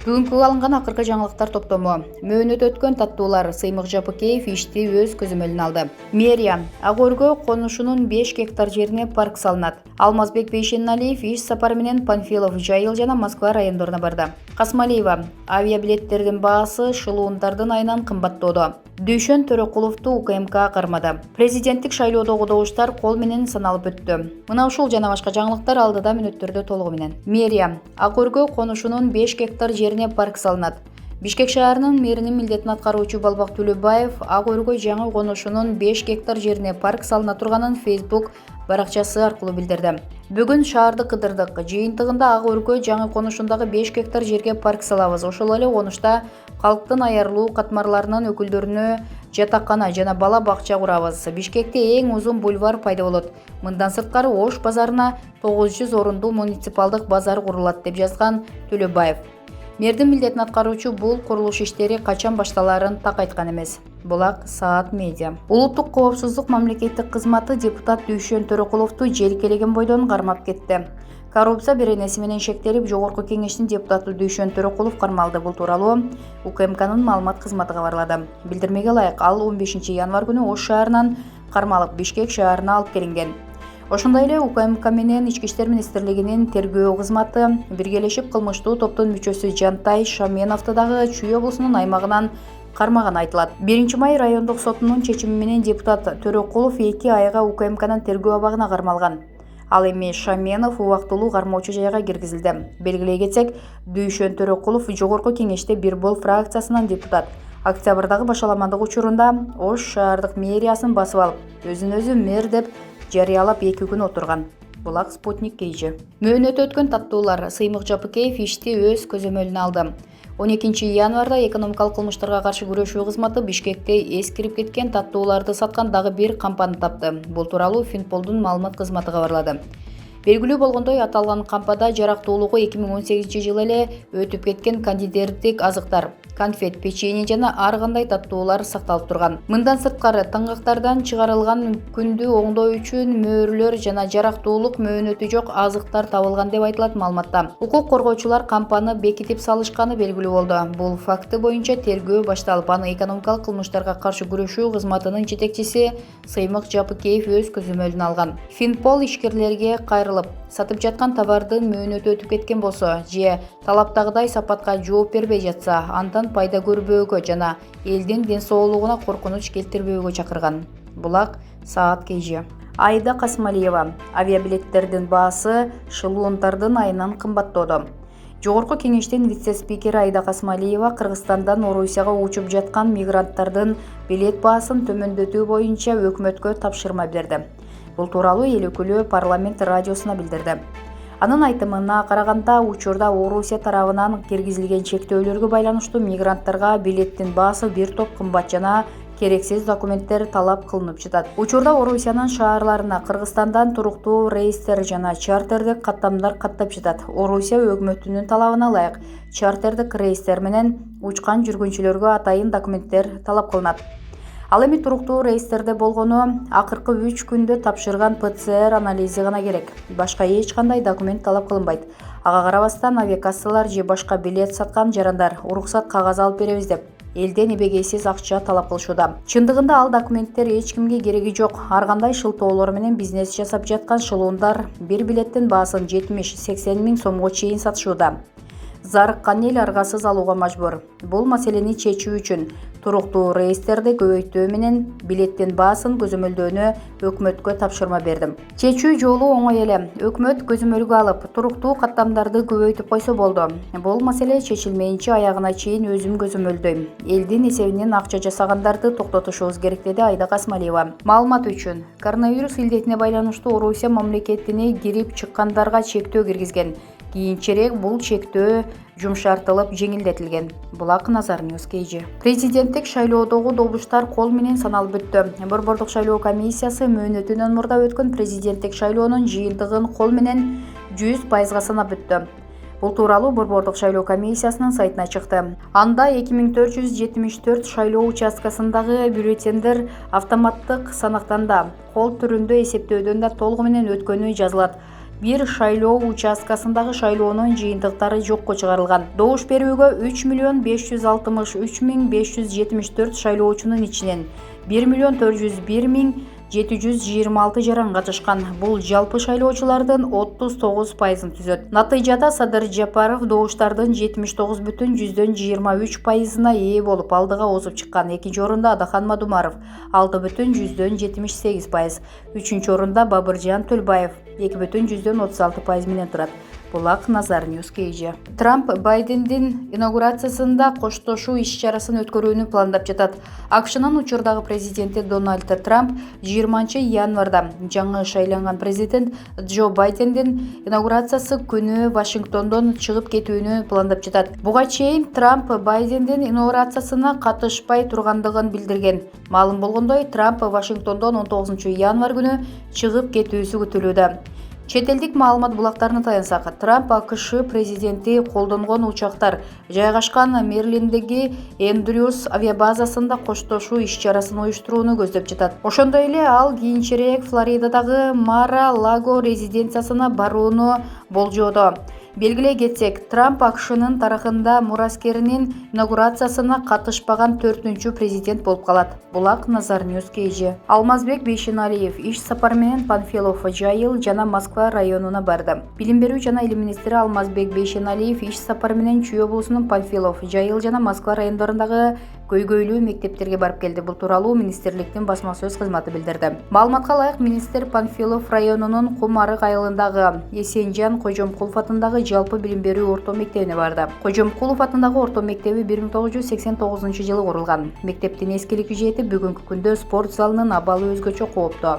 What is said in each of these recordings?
Бүгүнкү алынган акыркы жаңылыктар топтому. Мөөнөт өткөн таттуулар Сыймык Жапыкеев ишти өз көзөмөлүнө алды. Мэрия Ак өргө конушунун 5 гектар жерине парк салынат. Алмазбек Бейшеналиев иш сапары менен Панфилов, Жайыл жана Москва райондоруна барды. Касмалиева авиабилеттердин баасы шылуундардын айынан кымбаттоодо. Дүйшөн Төрөкуловду УКМК кармады. Президенттик шайлоодогу добуштар кол менен саналып өттү. Мына ушул жана башка жаңылыктар алдыда мүнөттөрдө толугу менен. Мэрия Ак өргө конушунун 5 гектар жерине парк салынат. Бишкек шаарынын мэринин милдетин аткаруучу Балбак Төлөбаев Ак өргө жаңы конушунун 5 гектар жерине парк салына турганын Facebook баракчасы аркылуу билдирди. Бүгүн шаарды кыдырдык. Жыйынтыгында Ак өргө жаңы конушундагы 5 гектар жерге парк салабыз. Ошол эле конушта калктын аярлуу катмарларынын өкүлдөрүнө жатакана жана бала бакча курабыз. Бишкекте эң узун бульвар пайда болот. Мындан сырткары Ош базарына 900 орундуу муниципалдык базар курулат, деп жазган Төлөбаев. Мэрдин милдетин аткаруучу бул курулуш иштери качан башталарын так айткан эмес. Булак Саат медиа. Улуттук коопсуздук мамлекеттик кызматы депутат Дүйшөн Төрөкуловду желкелеген бойдон кармап кетти. Коррупция беренеси менен шектелип, Жогорку кеңештин депутаты Дүйшөн Төрөкулов кармалды. Бул тууралуу УКМКнын маалымат кызматы кабарлады. Билдирмеге ылайык, ал 15 январь күнү Ош шаарынан кармалып Бишкек шаарына алып келинген. Ошондой эле УКМК менен Ички иштер министрлигинин тергөө кызматы биргелешип кылмыштуу топтун мүчөсү Жантай Шаменовду дагы Чүй облусунун аймагынан кармаганы айтылат. 1 май райондук сотунун чечими менен депутат Төрөкулов 2 айга УКМКнын тергөө абагына кармалган. Ал эми Шаменов убактылуу кармоочу жайга киргизилди. Белгилей кетсек, Дүйшөн Төрөкулов Жогорку кеңеште Бир бол фракциясынан депутат. Октябрдагы башаламандык учурунда Ош шаардык мэриясын басып алып, өзүн-өзү мэр деп жарыялап 2 күн отурган. Булак Спутник KG. Мөөнөт өткөн таттуулар Сыймык Жапыкеев ишти өз көзөмөлүнө алды. 12 январда экономикалык кылмыштарга каршы күрөшүү кызматы Бишкекте эскирип кеткен таттууларды саткан дагы бир кампаны тапты. Бул тууралуу Финполдун маалымат кызматы кабарлады. Белгилүү болгондой, аталган кампада жарактуулугу 2018 жылы эле өтүп кеткен кондитердик азыктар, конфет, печенье жана ар кандай таттуулар сакталып турган. Мындан сырткары таңгактардан чыгарылган күндү оңдоо үчүн мөөрлөр жана жарактуулук мөөнөтү жок азыктар табылган деп айтылат маалыматта. Укук коргоочулар кампаны бекитип салышканы белгилүү болду. Бул факты боюнча тергөө башталып, аны экономикалык кылмыштарга каршы күрөшүү кызматынын жетекчиси Сыймык Жапыкеев өз көзөмөлүнө алган. Финпол ишкерлерге кайрылып, сатып жаткан товардын мөөнөтү өтүп кеткен болсо же талаптагыдай сапатка жооп бербей жатса, андан пайда көрбөөгө жана элдин ден соолугуна коркунуч келтирбөөгө чакырган. Булак Саат KG. Айда Касмалиева авиабилеттердин баасы шылуундардын айынан кымбаттоодо. Жогорку кеңештин вице-спикери Айда Касмалиева Кыргызстандан Орусияга учуп жаткан мигранттардын билет баасын төмөндөтүү боюнча өкмөткө тапшырма берди. Бул тууралуу эл өкүлү парламент радиосуна билдирди. Анын айтымына караганда, учурда Орусия тарабынан киргизилген чектөөлөргө байланыштуу мигранттарга билеттин баасы бир топ кымбат жана керексиз документтер талап кылынып жатат. Учурда Орусиянын шаарларына Кыргызстандан туруктуу рейстер жана чартердик каттамдар каттап жатат. Орусия өкмөтүнүн талабына ылайык чартердик рейстер менен учкан жүргүнчүлөргө атайын документтер талап кылынат. Ал эми туруктуу рейстерде болгону акыркы 3 күндө тапшырган ПЦР анализи гана керек. Башка эч кандай документ талап кылынбайт. Ага карабастан авиакассалар же башка билет саткан жарандар уруксат кагаз алып беребиз деп элден эбегейсиз акча талап кылышууда. Чындыгында ал документтер эч кимге кереги жок. Ар кандай шылтоолор менен бизнес жасап жаткан шылуундар бир билеттин баасын 70-80 миң сомго чейин сатышууда. Зарыккан эл аргасыз алууга мажбур. Бул маселени чечүү үчүн туруктуу рейстерди көбөйтүү менен билеттин баасын көзөмөлдөөнү өкмөткө тапшырма бердим. Чечүү жолу оңой эле. Өкмөт көзөмөлгө алып, туруктуу каттамдарды көбөйтүп койсо болду. Бул маселе чечилмейинче аягына чейин өзүм көзөмөлдөйм. Элдин эсебинен акча жасагандарды токтотушубуз керек, деди Айда Касмалиева. Маалымат үчүн, коронавирус илдетине байланыштуу Орусия мамлекетине кирип чыккандарга чектөө киргизген. Кийинчерээк бул чектөө жумшартылып жеңилдетилген. Булак Назар Ньюс KG. Президенттик шайлоодогу добуштар кол менен саналып өттү. Борбордук шайлоо комиссиясы мөөнөтүнөн мурда өткөн президенттик шайлоонун жыйынтыгын кол менен 100% санап өттү. Бул тууралуу Борбордук шайлоо комиссиясынын сайтына чыкты. Анда 2474 шайлоо участкасындагы бюллетендер автоматтык санактанда кол түрүндө эсептөөдөн да толугу менен өткөнү жазылат. бир шайлоо участкасындагы шайлоонун жыйынтыктары жокко чыгарылган. Добуш берүүгө 3.566.574 шайлоочунун ичинен 1.401.726 жаран катышкан. Бул жалпы шайлоочулардын 39%-ын түзөт. Натыйжада Садыр Жапаров добуштардын 79,23%-на ээ болуп алдыга озуп чыккан. Экинчи орунда Адахан Мадумаров 6,78%. Үчүнчү орунда Бабыржан Төлбаев 2,36% менен турат. Булак Назар Ньюс KG. Трамп Байдендин инаугурациясында коштошуу иш-чарасын өткөрүүнү пландап жатат. АКШнын учурдагы президенти Дональд Трамп 20 январда жаңы шайланган президент Джо Байдендин инаугурациясы күнү Вашингтондон чыгып кетүүнү пландап жатат. Буга чейин Трамп Байдендин инаугурациясына катышпай тургандыгын билдирген. Маалым болгондой, Трамп Вашингтондон 19 январ күнү чыгып кетүүсү күтүлүүдө. Чет элдик маалымат булактарына таянсак, Трамп АКШ президенти колдонгон учактар жайгашкан Мэриленддеги Эндрюс авиабазасында коштошуу иш-чарасын уюштурууну көздөп жатат. Ошондой эле ал кийинчерээк Флоридадагы Мар-а-Лаго резиденциясына барууну болжоодо. Белгилей кетсек, Трамп АКШнын тарыхында мураскеринин инаугурациясына катышпаган 4-үнчү президент болуп калат. Булак Назар Ньюс KG. Алмазбек Бейшеналиев иш сапары менен Панфилов, Жайыл жана Москва районуна барды. Билим берүү жана илим министри Алмазбек Бейшеналиев иш сапары менен Чүй облусунун Панфилов, Жайыл жана Москва райондорундагы көйгөйлүү мектептерге барып келди. Бул тууралуу министрликтин басма сөз кызматы билдирди. Маалыматка ылайык, министр Панфилов районунун Кум Арык айылындагы Эсенжан Кожомкулов атындагы жалпы билим берүү орто мектебине барды. Кожомкулов атындагы орто мектеби 1989 курулган. Мектептин эскилиги жетип, бүгүнкү күндө спорт залынын абалы өзгөчө кооптуу.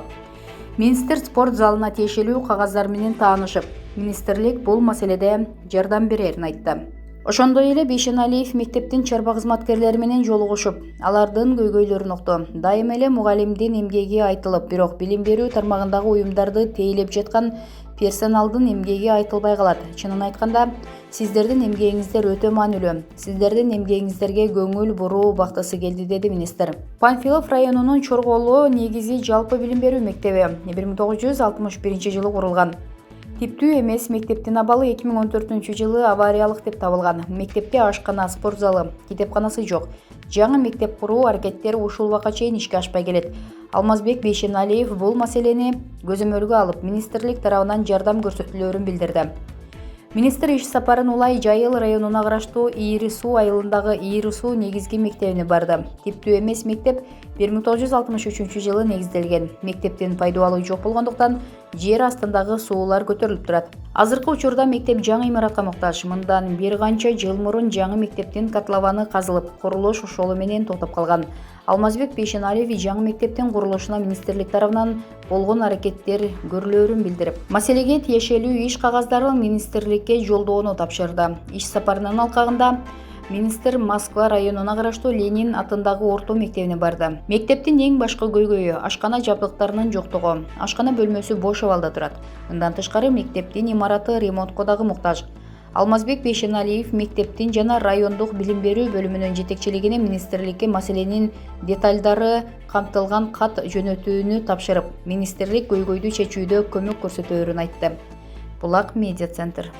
Министр спорт залына тиешелүү кагаздар менен таанышып, министрлик бул маселеде жардам берерин айтты. Ошондой эле Бейшеналиев мектептин чарба кызматкерлери менен жолугушуп, алардын көйгөйлөрүн укту. Дайыма эле мугалимдин эмгеги айтылып, бирок билим берүү тармагындагы уюмдарды тейлеп жаткан персоналдын эмгеги айтылбай калат. Чынын айтканда, сиздердин эмгегиңиздер өтө маанилүү. Сиздердин эмгегиңиздерге көңүл буруу убактысы келди, деди министр. Панфилов районунун Чорголоо негизи жалпы билим берүү мектеби 1961 курулган. Типтүү эмес мектептин абалы 2014 авариялык деп табылган. Мектепте ашкана, спорт залы, китепканасы жок. Жаңы мектеп куруу аракеттери ушул убакка чейин ишке ашпай келет. Алмазбек Бейшеналиев бул маселени көзөмөлгө алып, министрлик тарабынан жардам көрсөтүлөөрүн билдирди. Министр иш сапарын улай Жайыл районуна караштуу Ийри Суу айылындагы Ийри Суу негизги мектебине барды. Типтүү эмес мектеп 1963 негизделген. Мектептин пайдалуу жок болгондуктан жер астындагы суулар көтөрүлүп турат. Азыркы учурда мектеп жаңы имаратка муктаж. Мындан бир канча жыл мурун жаңы мектептин котлованы казылып, курулуш ошол менен токтоп калган. Алмазбек Бейшеналиев жаңы мектептин курулушуна министрлик тарабынан болгон аракеттер көрүлөөрүн билдирип, маселеге тиешелүү иш кагаздарын министрликке жолдоону тапшырды. Иш сапарынын алкагында министр Москва районуна караштуу Ленин атындагы орто мектебине барды. Мектептин эң башкы көйгөйү ашкана жабдыктарынын жоктугу. Ашкана бөлмөсү бош абалда турат. Мындан тышкары мектептин имараты ремонтко дагы муктаж. Алмазбек Бейшеналиев мектептин жана райондук билим берүү бөлүмүнүн жетекчилигине министрликке маселенин деталдары камтылган кат жөнөтүүнү тапшырып, министрлик көйгөйдү чечүүдө көмөк көрсөтөөрүн айтты. Булак медиа центр.